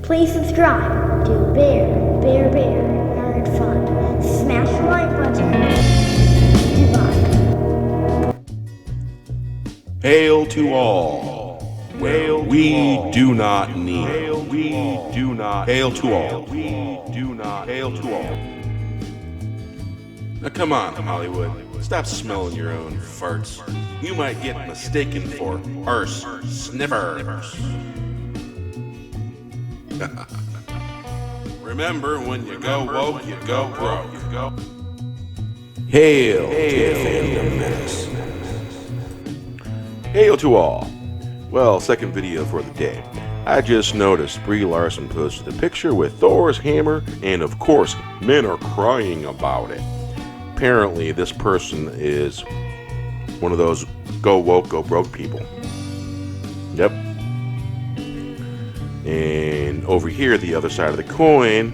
Please subscribe to Bear Nerd Fun. Smash the like button. Goodbye. Hail to all. Hail we do not need. Hail to all. Hail to all. Now come on, Hollywood. Stop smelling your own farts. You might get mistaken for arse sniffers. Remember, when you go woke, you go broke. Hail to the Fandom Menace. Hail to all. Well, second video for the day. I just noticed Brie Larson posted a picture with Thor's hammer, and of course, men are crying about it. Apparently, this person is one of those go woke, go broke people. Yep. And over here, the other side of the coin,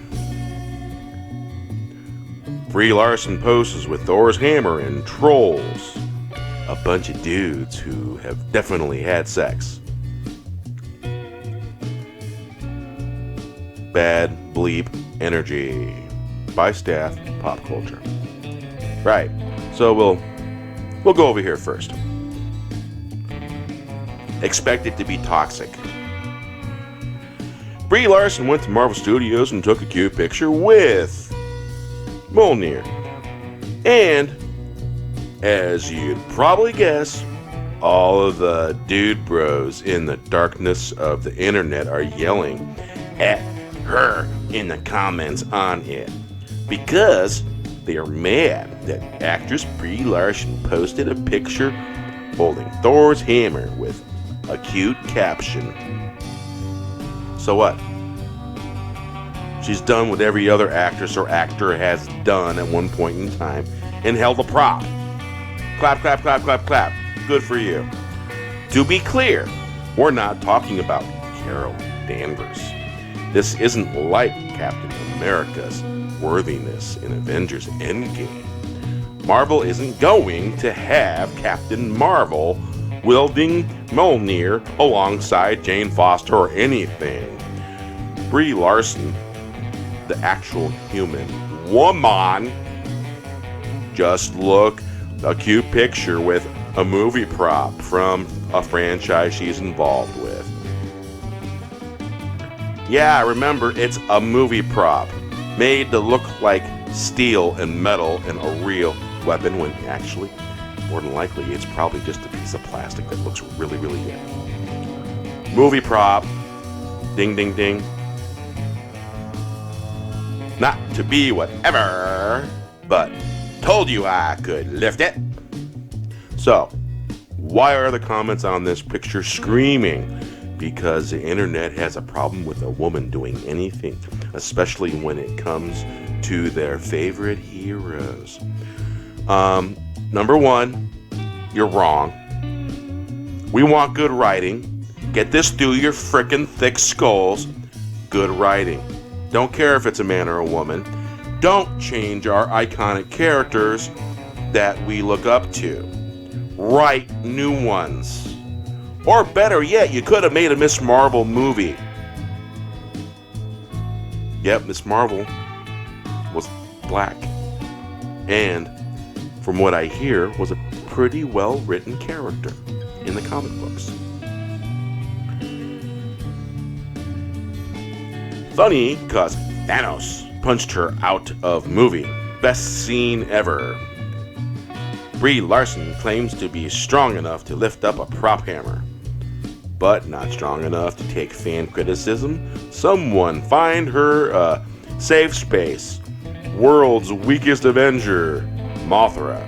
Brie Larson poses with Thor's hammer and trolls a bunch of dudes who have definitely had sex. Bad bleep energy by staff pop culture. Right. So we'll go over here first. Expect it to be toxic. Brie Larson went to Marvel Studios and took a cute picture with Mjolnir. And as you'd probably guess, all of the dude bros in the darkness of the internet are yelling at her in the comments on it because they are mad that actress Brie Larson posted a picture holding Thor's hammer with a cute caption. So what? She's done what every other actress or actor has done at one point in time and held a prop. Clap, clap, clap, clap, clap. Good for you. To be clear, we're not talking about Carol Danvers. This isn't like Captain America's worthiness in Avengers Endgame. Marvel isn't going to have Captain Marvel wielding Mjolnir alongside Jane Foster or anything. Brie Larson, the actual human woman, just look a cute picture with a movie prop from a franchise she's involved with. Yeah, remember, it's a movie prop made to look like steel and metal and a real weapon when actually, more than likely, it's probably just a piece of plastic that looks really, really good. Movie prop. Ding, ding, ding. Not to be whatever, but told you I could lift it. So, why are the comments on this picture screaming? Because the internet has a problem with a woman doing anything, especially when it comes to their favorite heroes. Number one, you're wrong. We want good writing. Get this through your frickin' thick skulls. Good writing. Don't care if it's a man or a woman. Don't change our iconic characters that we look up to. Write new ones. Or better yet, you could have made a Miss Marvel movie. Yep, Miss Marvel was black. And from what I hear, was a pretty well-written character in the comic books. Funny, cause Thanos punched her out of movie. Best scene ever. Brie Larson claims to be strong enough to lift up a prop hammer, but not strong enough to take fan criticism. Someone find her a safe space. World's weakest Avenger, Mothra,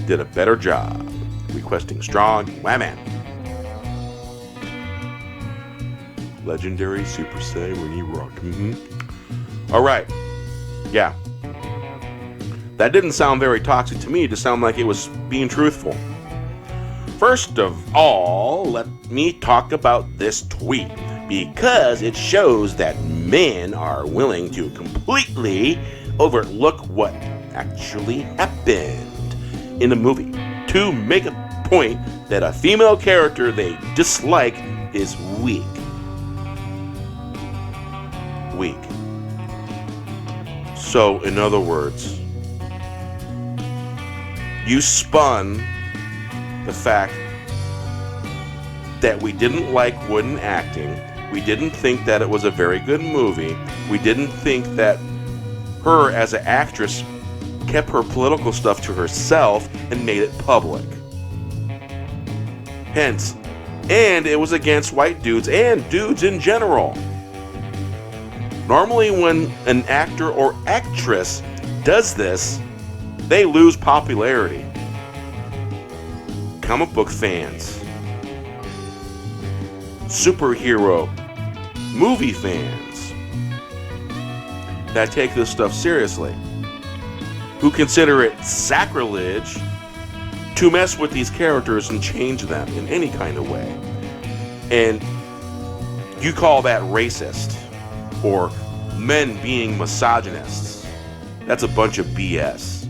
did a better job requesting strong women. Legendary Super Saiyan when you rock. Alright. Yeah. That didn't sound very toxic to me. It just sounded like it was being truthful. First of all, let me talk about this tweet, because it shows that men are willing to completely overlook what actually happened in the movie to make a point that a female character they dislike is weak. week. So, in other words, you spun the fact that we didn't like wooden acting. We didn't think that it was a very good movie. We didn't think that her as an actress kept her political stuff to herself and made it public. Hence, and it was against white dudes and dudes in general. Normally when an actor or actress does this, they lose popularity. Comic book fans, superhero movie fans that take this stuff seriously, who consider it sacrilege to mess with these characters and change them in any kind of way. And you call that racist or men being misogynists. That's a bunch of BS.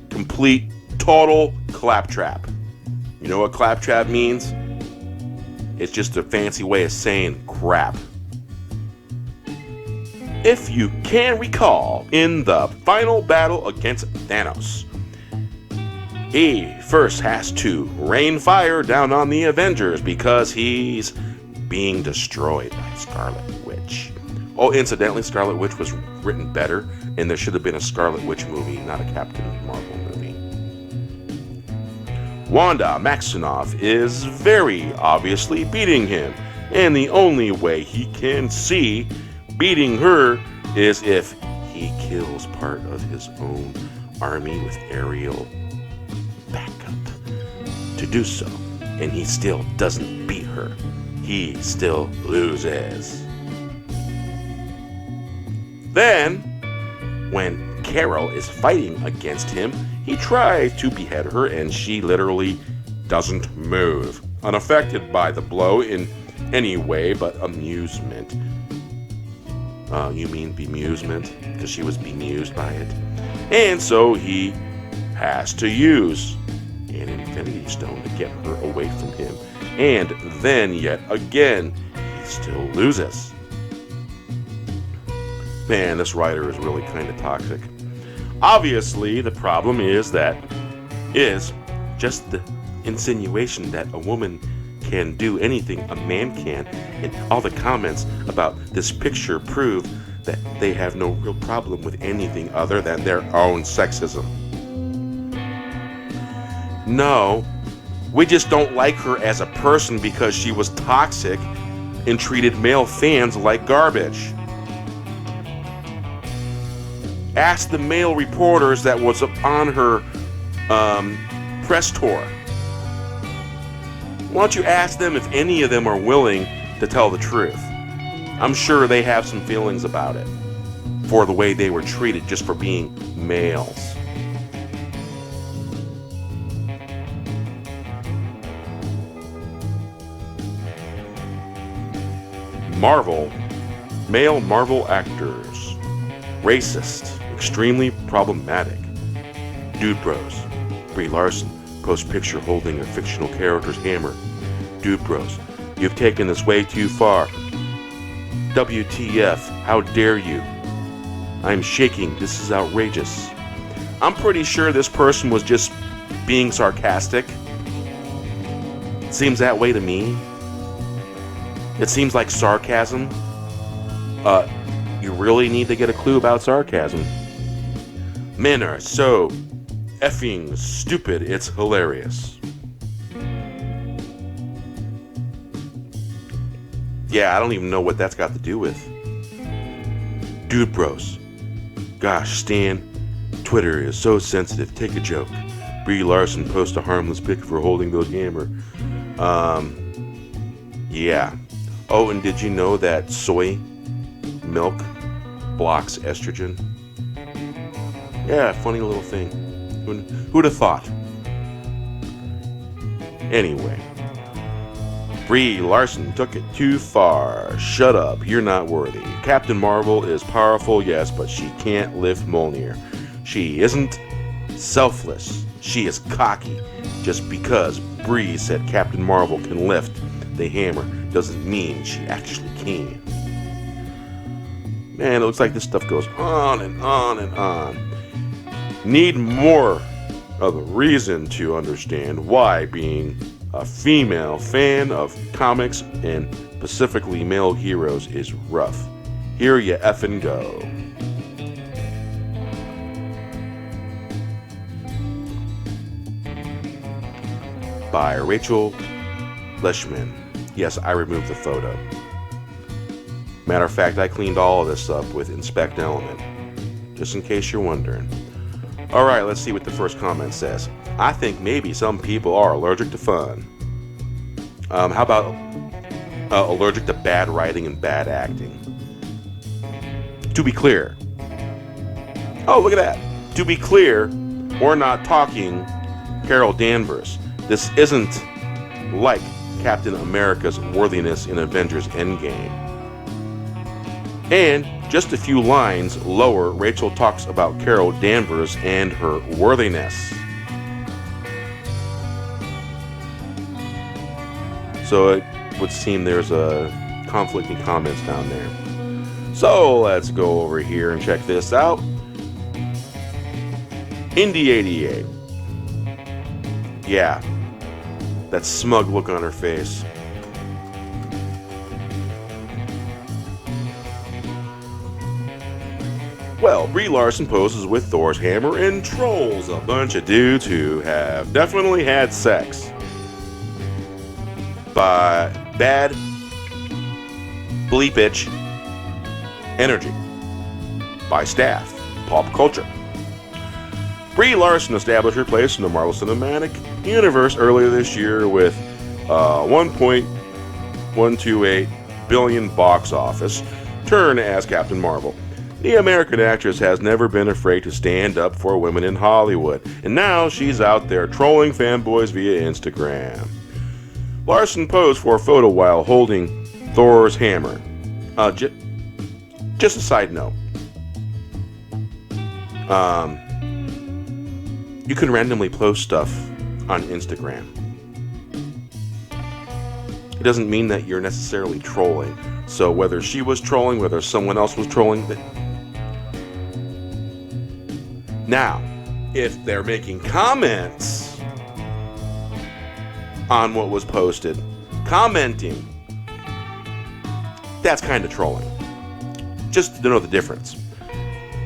Complete, total claptrap. You know what claptrap means? It's just a fancy way of saying crap. If you can recall, in the final battle against Thanos, he first has to rain fire down on the Avengers because he's being destroyed by Scarlet Witch. Oh, incidentally, Scarlet Witch was written better, and there should have been a Scarlet Witch movie, not a Captain Marvel movie. Wanda Maximoff is very obviously beating him, and the only way he can see beating her is if he kills part of his own army with aerial backup to do so, and he still doesn't beat her. He still loses. Then, when Carol is fighting against him, he tries to behead her, and she literally doesn't move, unaffected by the blow in any way but amusement. You mean bemusement? Because she was bemused by it. And so he has to use an Infinity Stone to get her away from him. And then, yet again, he still loses. Man, this writer is really kind of toxic. Obviously, the problem is just the insinuation that a woman can do anything a man can, and all the comments about this picture prove that they have no real problem with anything other than their own sexism. No, we just don't like her as a person because she was toxic and treated male fans like garbage. Ask the male reporters that was on her press tour. Why don't you ask them if any of them are willing to tell the truth? I'm sure they have some feelings about it for the way they were treated just for being males. Male Marvel actors, racist, extremely problematic. Dude Bros, Brie Larson, post picture holding a fictional character's hammer. Dude Bros, you've taken this way too far. WTF, how dare you? I'm shaking, this is outrageous. I'm pretty sure this person was just being sarcastic. It seems that way to me. It seems like sarcasm. You really need to get a clue about sarcasm. Men are so effing stupid, it's hilarious. Yeah, I don't even know what that's got to do with. Dude Bros. Gosh, Stan, Twitter is so sensitive. Take a joke. Brie Larson posts a harmless pic of her holding those hammer. Yeah. Oh, and did you know that soy milk blocks estrogen? Yeah, funny little thing. Who'd have thought? Anyway. Brie Larson took it too far. Shut up, you're not worthy. Captain Marvel is powerful, yes, but she can't lift Mjolnir. She isn't selfless. She is cocky. Just because Brie said Captain Marvel can lift the hammer doesn't mean she actually can. Man, it looks like this stuff goes on and on and on. Need more of a reason to understand why being a female fan of comics and specifically male heroes is rough. Here you effing go. By Rachel Leishman. Yes, I removed the photo. Matter of fact, I cleaned all of this up with Inspect Element, just in case you're wondering. Alright, let's see what the first comment says. I think maybe some people are allergic to fun. How about allergic to bad writing and bad acting? To be clear. Oh, look at that. To be clear, we're not talking Carol Danvers. This isn't like Captain America's worthiness in Avengers Endgame. And just a few lines lower, Rachel talks about Carol Danvers and her worthiness. So it would seem there's a conflicting comments down there. So let's go over here and check this out. Indy 88. Yeah, that smug look on her face. Well, Brie Larson poses with Thor's hammer and trolls a bunch of dudes who have definitely had sex. By bad bleepage energy. By staff, pop culture. Brie Larson established her place in the Marvel Cinematic Universe earlier this year with $1.128 billion box office turn as Captain Marvel. The American actress has never been afraid to stand up for women in Hollywood, and now she's out there trolling fanboys via Instagram. Larson posed for a photo while holding Thor's hammer. Just a side note. You can randomly post stuff on Instagram. It doesn't mean that you're necessarily trolling. So whether she was trolling, whether someone else was trolling. Now, if they're making comments on what was posted, commenting, that's kind of trolling. Just to know the difference.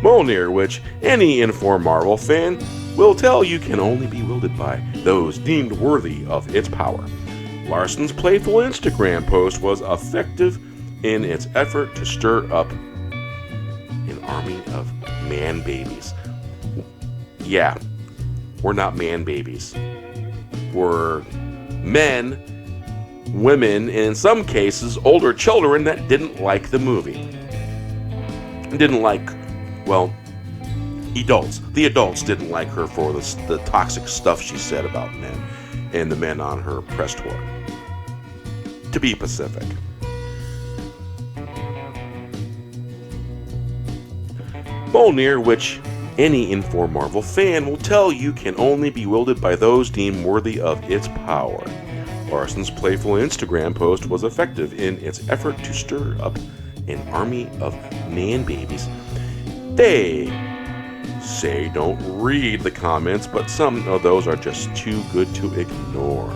Mjolnir, which any informed Marvel fan will tell you can only be wielded by those deemed worthy of its power. Larson's playful Instagram post was effective in its effort to stir up an army of man babies. Yeah, we're not man babies. We're men, women, and in some cases, older children that didn't like the movie. Didn't like, well, adults. The adults didn't like her for the toxic stuff she said about men and the men on her press tour. To be Pacific. Mjolnir, which any informed Marvel fan will tell you can only be wielded by those deemed worthy of its power. Larson's playful Instagram post was effective in its effort to stir up an army of man babies. They say don't read the comments, but some of those are just too good to ignore.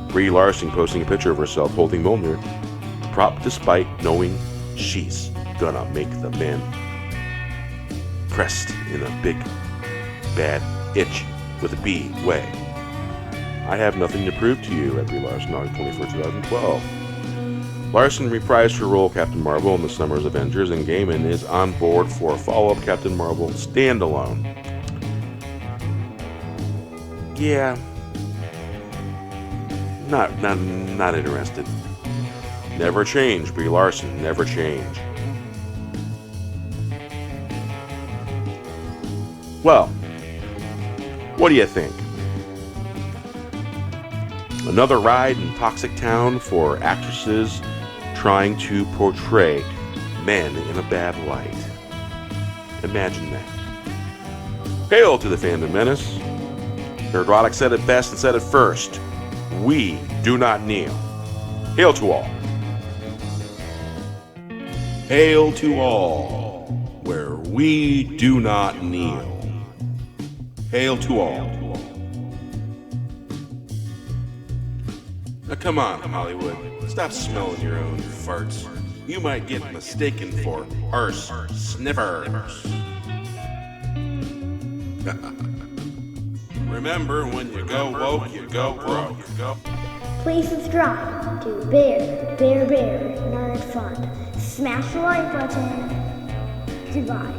Brie Larson posting a picture of herself holding Mjolnir prop despite knowing she's gonna make the men pressed in a big bad itch with a B way. I have nothing to prove to you at Brie Larson, August 24, 2012. Larson reprised her role Captain Marvel in the summer's Avengers and Gaiman is on board for a follow-up Captain Marvel standalone. Yeah. Not interested. Never change, Brie Larson, never change. Well, what do you think? Another ride in Toxic Town for actresses trying to portray men in a bad light. Imagine that. Hail to the Fandom Menace. Erotic said it best and said it first. We do not kneel. Hail to all. Hail to all, where we do not kneel. Hail to all. Now come on, Hollywood. Stop smelling your own farts. You might get mistaken for arse sniffers. Remember, when you go woke, you go broke. Please subscribe to Bear Nerd Fun. Smash the like button. Goodbye.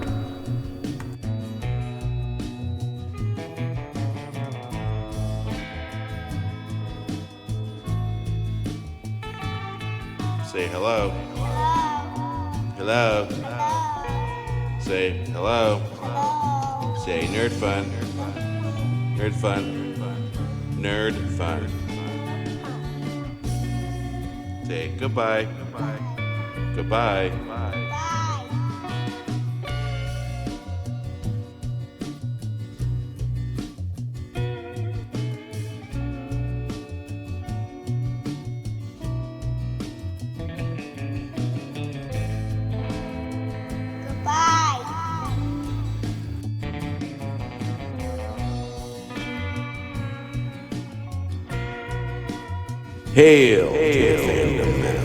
Say hello. Hello. Say hello. Say nerd fun. Nerd fun. Nerd fun. Say goodbye. Goodbye. Hail to the fandom menace.